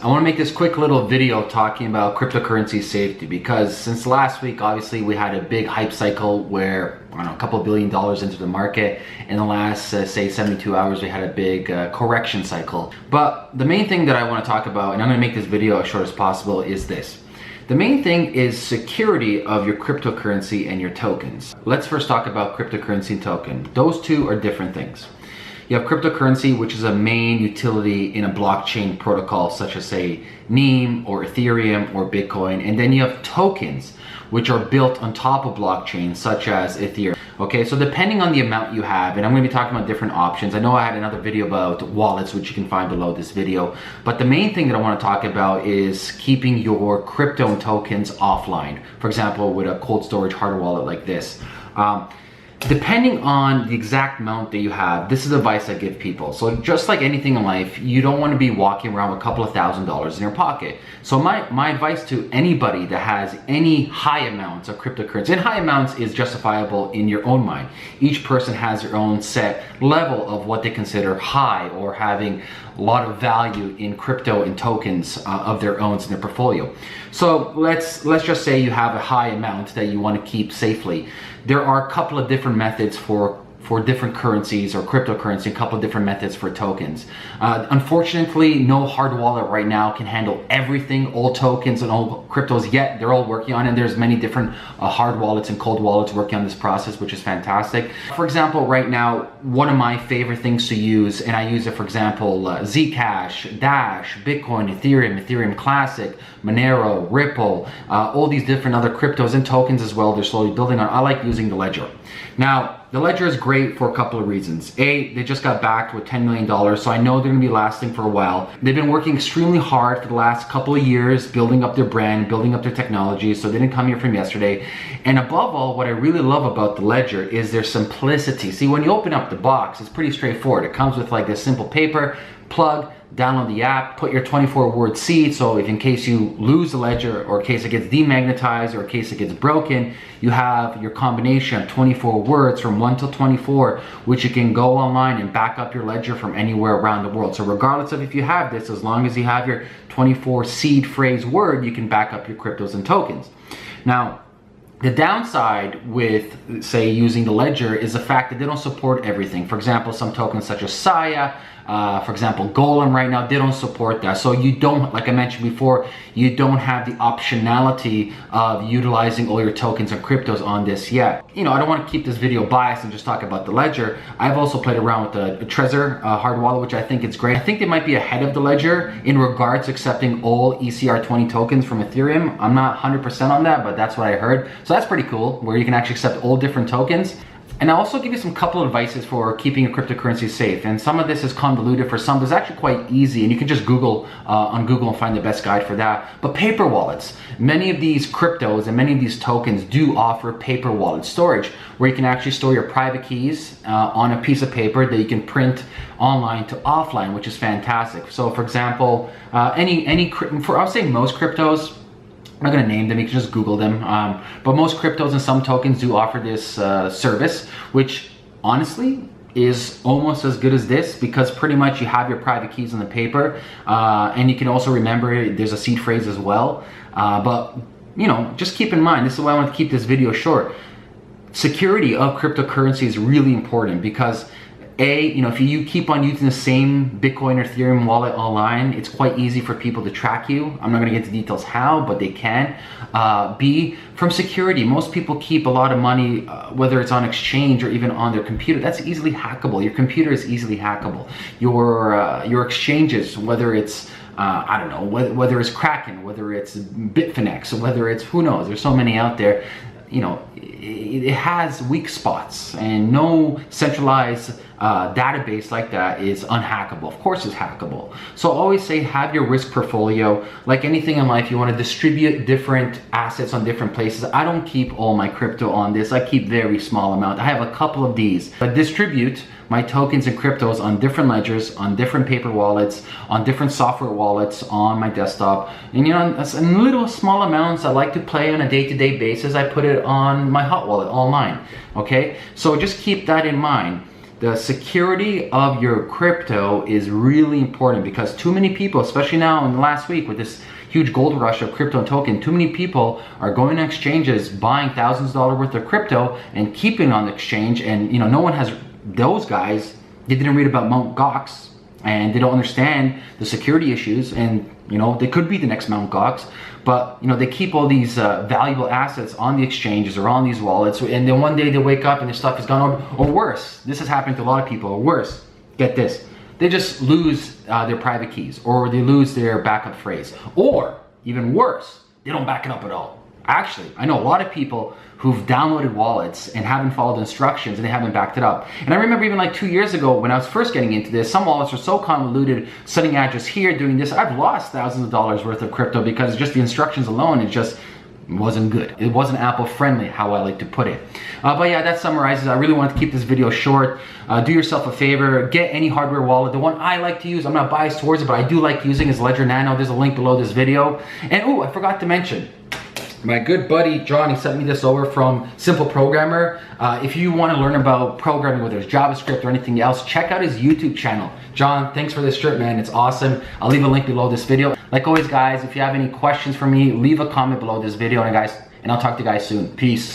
I want to make this quick little video talking about cryptocurrency safety, because since last week, obviously we had a big hype cycle where, I don't know, a couple $1 billion into the market. In the last, say 72 hours, we had a big correction cycle. But the main thing that I want to talk about, and I'm going to make this video as short as possible, is this. The main thing is security of your cryptocurrency and your tokens. Let's first talk about cryptocurrency and token. Those two are different things. You have cryptocurrency, which is a main utility in a blockchain protocol, such as say NEM or Ethereum or Bitcoin. And then you have tokens, which are built on top of blockchain, such as Ethereum. Okay, so depending on the amount you have, and I'm going to be talking about different options. I know I had another video about wallets, which you can find below this video. But the main thing that I want to talk about is keeping your crypto and tokens offline. For example, with a cold storage hardware wallet like this. Depending on the exact amount that you have, this is advice I give people. So just like anything in life, you don't want to be walking around with a couple of $1,000s in your pocket. So my advice to anybody that has any high amounts of cryptocurrency, and high amounts is justifiable in your own mind. Each person has their own set level of what they consider high or having a lot of value in crypto and tokens of their own in their portfolio. So let's just say you have a high amount that you want to keep safely. There are a couple of different methods for different currencies or cryptocurrency, a couple of different methods for tokens. Unfortunately, no hard wallet right now can handle everything, all tokens and all cryptos yet. They're all working on it. There's many different hard wallets and cold wallets working on this process, which is fantastic. For example, right now, one of my favorite things to use, and I use it, for example, Zcash, Dash, Bitcoin, Ethereum, Ethereum Classic, Monero, Ripple, all these different other cryptos and tokens as well. They're slowly building on. I like using the Ledger. Now, the Ledger is great for a couple of reasons. A, they just got backed with $10 million, so I know they're gonna be lasting for a while. They've been working extremely hard for the last couple of years, building up their brand, building up their technology, so they didn't come here from yesterday. And above all, what I really love about the Ledger is their simplicity. See, when you open up the box, it's pretty straightforward. It comes with like this simple paper, plug, download the app, put your 24-word seed, so if in case you lose the Ledger or in case it gets demagnetized or in case it gets broken, you have your combination of 24 words from 1 to 24, which you can go online and back up your Ledger from anywhere around the world. So regardless of if you have this, as long as you have your 24 seed phrase word, you can back up your cryptos and tokens. Now, the downside with, say, using the Ledger is the fact that they don't support everything. For example, some tokens such as Saya, for example, Golem right now, they don't support that. So you don't, like I mentioned before, you don't have the optionality of utilizing all your tokens and cryptos on this yet. You know, I don't want to keep this video biased and just talk about the Ledger. I've also played around with the Trezor hard wallet, which I think it's great. I think they might be ahead of the Ledger in regards to accepting all ECR20 tokens from Ethereum. I'm not 100% on that, but that's what I heard. So that's pretty cool, where you can actually accept all different tokens. And I'll also give you some couple of advices for keeping your cryptocurrency safe. And some of this is convoluted for some, but it's actually quite easy. And you can just Google on Google and find the best guide for that. But paper wallets, many of these cryptos and many of these tokens do offer paper wallet storage, where you can actually store your private keys on a piece of paper that you can print online to offline, which is fantastic. So for example, I would say most cryptos, I'm not going to name them, you can just Google them. But most cryptos and some tokens do offer this service, which honestly is almost as good as this, because pretty much you have your private keys on the paper, and you can also remember there's a seed phrase as well. But you know, just keep in mind, this is why I want to keep this video short. Security of cryptocurrency is really important, because you know, if you keep on using the same Bitcoin or Ethereum wallet online, it's quite easy for people to track you. I'm not going to get into details how, but they can. B, from security, most people keep a lot of money, whether it's on exchange or even on their computer. That's easily hackable. Your computer is easily hackable. Your exchanges, whether it's I don't know, whether it's Kraken, whether it's Bitfinex, whether it's, who knows, there's so many out there. You know, it has weak spots, and no centralized database like that is unhackable. Of course it's hackable. So always say, have your risk portfolio. Like anything in life, you want to distribute different assets on different places. I don't keep all my crypto on this. I keep very small amount. I have a couple of these, but distribute my tokens and cryptos on different ledgers, on different paper wallets, on different software wallets on my desktop. And you know, in little small amounts I like to play on a day-to-day basis. I put it on my hot wallet online. Okay, so just keep that in mind. The security of your crypto is really important, because too many people, especially now in the last week with this huge gold rush of crypto and token, too many people are going to exchanges, buying thousands of dollars worth of crypto and keeping it on the exchange. And you know, no one has, those guys, they didn't read about Mt. Gox, and they don't understand the security issues. And you know, they could be the next Mt. Gox, but you know, they keep all these valuable assets on the exchanges or on these wallets, and then one day they wake up and their stuff is gone. Or worse, this has happened to a lot of people. Or worse, get this, they just lose their private keys, or they lose their backup phrase, or even worse, they don't back it up at all. Actually, I know a lot of people who've downloaded wallets and haven't followed instructions, and they haven't backed it up. And I remember even like 2 years ago when I was first getting into this, some wallets were so convoluted, setting address here, doing this. I've lost thousands of dollars worth of crypto because just the instructions alone, it just wasn't good. It wasn't Apple friendly, how I like to put it. But yeah, that summarizes. I really wanted to keep this video short. Do yourself a favor, get any hardware wallet. The one I like to use, I'm not biased towards it, but I do like using, is Ledger Nano. There's a link below this video. And oh, I forgot to mention, my good buddy John, he sent me this over from Simple Programmer. If you want to learn about programming, whether it's JavaScript or anything else, check out his YouTube channel. John, thanks for this shirt, man. It's awesome. I'll leave a link below this video. Like always, guys, if you have any questions for me, leave a comment below this video, and I'll talk to you guys soon. Peace.